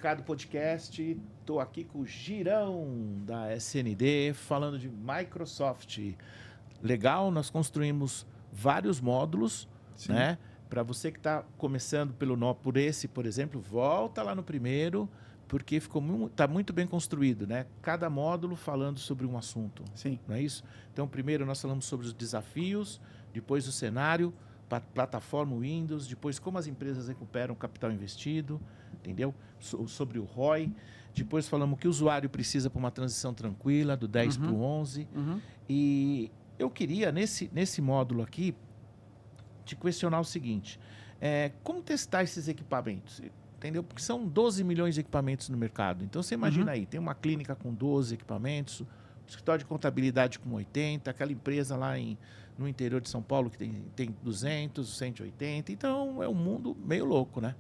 Ricardo Podcast. Estou aqui com o Girão da SND falando de Microsoft. Legal, nós construímos vários módulos, Sim. né? Para você que está começando por esse, por exemplo, volta lá no primeiro, porque está muito bem construído, né? Cada módulo falando sobre um assunto. Sim. Não é isso? Então, primeiro nós falamos sobre os desafios, depois o cenário, plataforma Windows, depois como as empresas recuperam capital investido, entendeu? Sobre o ROI. Depois falamos o que o usuário precisa para uma transição tranquila, do 10 para o 11. E eu queria, nesse módulo aqui, te questionar o seguinte. Como testar esses equipamentos? Entendeu? Porque são 12 milhões de equipamentos no mercado. Então, você imagina aí, tem uma clínica com 12 equipamentos, um escritório de contabilidade com 80, aquela empresa lá no interior de São Paulo que tem 200, 180. Então, é um mundo meio louco, né?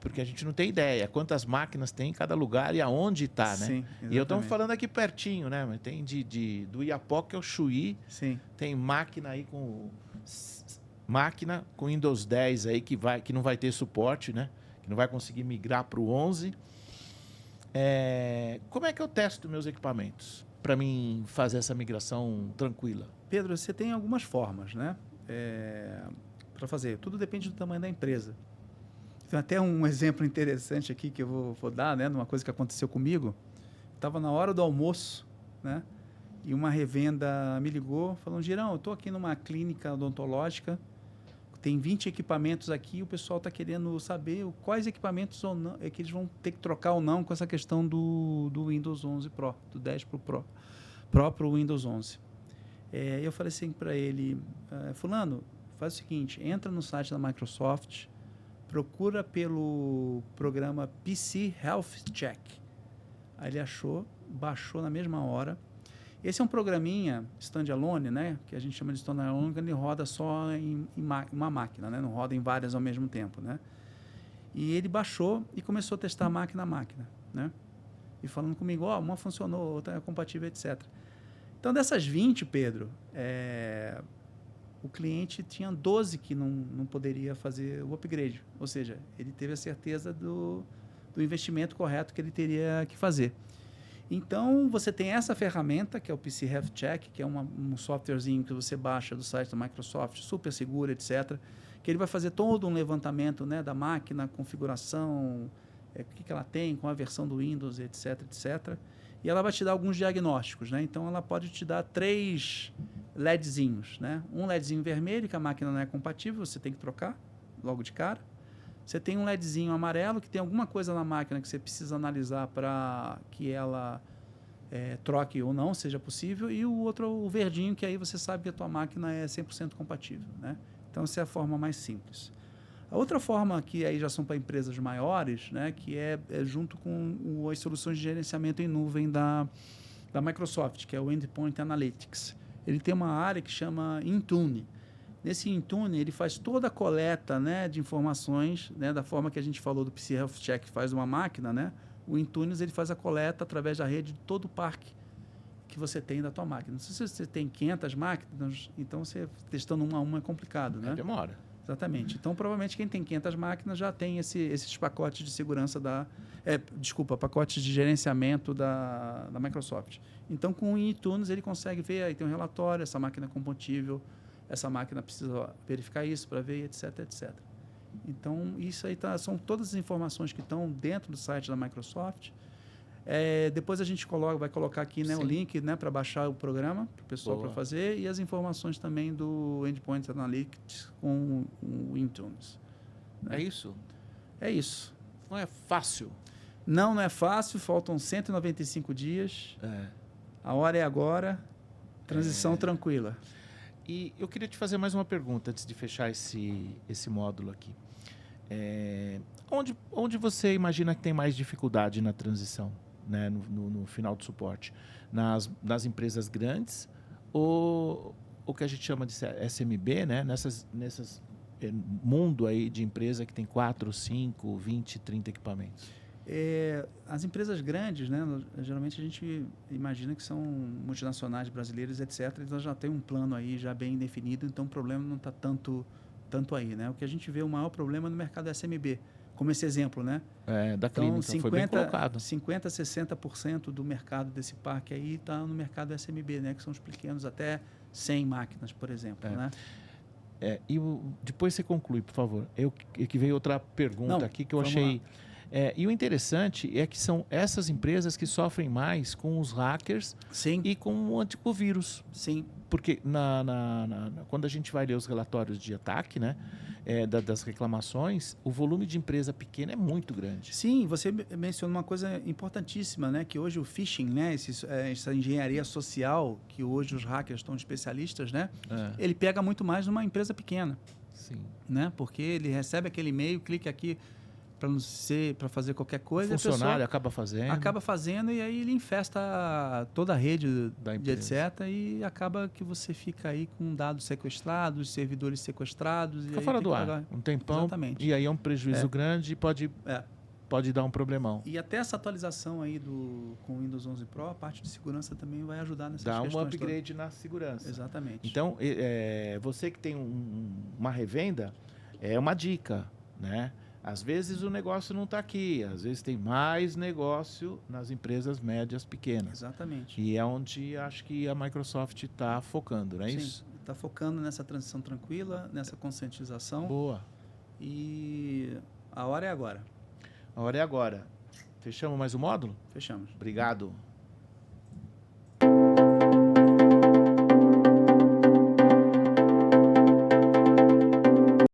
Porque a gente não tem ideia quantas máquinas tem em cada lugar e aonde está, né? Sim, exatamente. E eu estou falando aqui pertinho, né? Mas tem do Iapoque ao Chuí. Sim. Tem máquina aí com Windows 10 aí que não vai ter suporte, né? Que não vai conseguir migrar para o 11. Como é que eu testo meus equipamentos para mim fazer essa migração tranquila? Pedro, você tem algumas formas, né? Para fazer. Tudo depende do tamanho da empresa. Tem até um exemplo interessante aqui que eu vou dar, né? Numa coisa que aconteceu comigo. Estava na hora do almoço, né? E uma revenda me ligou, falando: Girão, eu estou aqui numa clínica odontológica, tem 20 equipamentos aqui, o pessoal está querendo saber quais equipamentos ou não, que eles vão ter que trocar ou não com essa questão do Windows 11 Pro, do 10 para o Pro para o Windows 11. Eu falei assim para ele: fulano, faz o seguinte, entra no site da Microsoft, procura pelo programa PC Health Check. Aí ele achou, baixou na mesma hora. Esse é um programinha standalone, né? Que a gente chama de standalone, que ele roda só em uma máquina, né? Não roda em várias ao mesmo tempo, né? E ele baixou e começou a testar máquina a máquina, né? E falando comigo: uma funcionou, outra é compatível, etc. Então, dessas 20, Pedro, o cliente tinha 12 que não poderia fazer o upgrade. Ou seja, ele teve a certeza do investimento correto que ele teria que fazer. Então, você tem essa ferramenta, que é o PC Health Check, que é um softwarezinho que você baixa do site da Microsoft, super seguro, etc., que ele vai fazer todo um levantamento, né, da máquina, configuração, o que ela tem, com a versão do Windows, etc., etc., e ela vai te dar alguns diagnósticos, né? Então, ela pode te dar 3 LEDzinhos, né? Um LEDzinho vermelho, que a máquina não é compatível, você tem que trocar logo de cara. Você tem um LEDzinho amarelo, que tem alguma coisa na máquina que você precisa analisar para que ela troque ou não, seja possível. E o outro, o verdinho, que aí você sabe que a tua máquina é 100% compatível, né? Então, essa é a forma mais simples. A outra forma, que aí já são para empresas maiores, né, que é junto com as soluções de gerenciamento em nuvem da Microsoft, que é o Endpoint Analytics. Ele tem uma área que chama Intune. Nesse Intune, ele faz toda a coleta, né, de informações, né, da forma que a gente falou do PC Health Check faz uma máquina, né? O Intune ele faz a coleta através da rede de todo o parque que você tem da tua máquina. Se você tem 500 máquinas, então você testando uma a uma é complicado, né? Demora. Exatamente. Então, provavelmente, quem tem 500 máquinas já tem esses pacotes de segurança pacotes de gerenciamento da Microsoft. Então, com o iTunes, ele consegue ver, aí tem um relatório, essa máquina é compatível, essa máquina precisa verificar isso para ver, etc, etc. Então, isso aí são todas as informações que estão dentro do site da Microsoft. Depois a gente vai colocar aqui, né, o link, né, para baixar o programa para o pessoal para fazer, e as informações também do Endpoint Analytics com o Intune. Né? É isso? É isso. Não é fácil? Não é fácil, faltam 195 dias. A hora é agora, transição tranquila. E eu queria te fazer mais uma pergunta antes de fechar esse módulo aqui. Onde você imagina que tem mais dificuldade na transição, né, no final do suporte? Nas empresas grandes ou o que a gente chama de SMB, né? Nessas mundo aí de empresa que tem 4, 5, 20, 30 equipamentos? As empresas grandes, né, geralmente a gente imagina que são multinacionais brasileiras, etc. Elas já têm um plano aí já bem definido, então o problema não está tanto aí, né? O que a gente vê, o maior problema no mercado é SMB, como esse exemplo, né? Da clínica, foi bem colocado. 50%, 60% do mercado desse parque aí está no mercado SMB, né? Que são os pequenos, até 100 máquinas, por exemplo, né? Depois você conclui, por favor. Que veio outra pergunta aqui que eu achei... e o interessante é que são essas empresas que sofrem mais com os hackers e com o antivírus. Sim. Porque quando a gente vai ler os relatórios de ataque, né, das reclamações, o volume de empresa pequena é muito grande. Sim, você mencionou uma coisa importantíssima, né, que hoje o phishing, né, essa engenharia social, que hoje os hackers estão especialistas, né, ele pega muito mais numa empresa pequena. Sim. Né, porque ele recebe aquele e-mail, clica aqui para fazer qualquer coisa. O funcionário acaba fazendo. E aí ele infesta toda a rede da empresa, etc. E acaba que você fica aí com dados sequestrados, servidores sequestrados. Fica fora do ar um tempão. Exatamente. E aí é um prejuízo grande e pode dar um problemão. E até essa atualização aí com o Windows 11 Pro, a parte de segurança também vai ajudar nessas questões. Dá um upgrade na segurança. Exatamente. Então, você que tem uma revenda, é uma dica, né? Às vezes o negócio não está aqui, às vezes tem mais negócio nas empresas médias pequenas. Exatamente. E é onde acho que a Microsoft está focando, não é isso? Sim, está focando nessa transição tranquila, nessa conscientização. Boa. E a hora é agora. A hora é agora. Fechamos mais o módulo? Fechamos. Obrigado.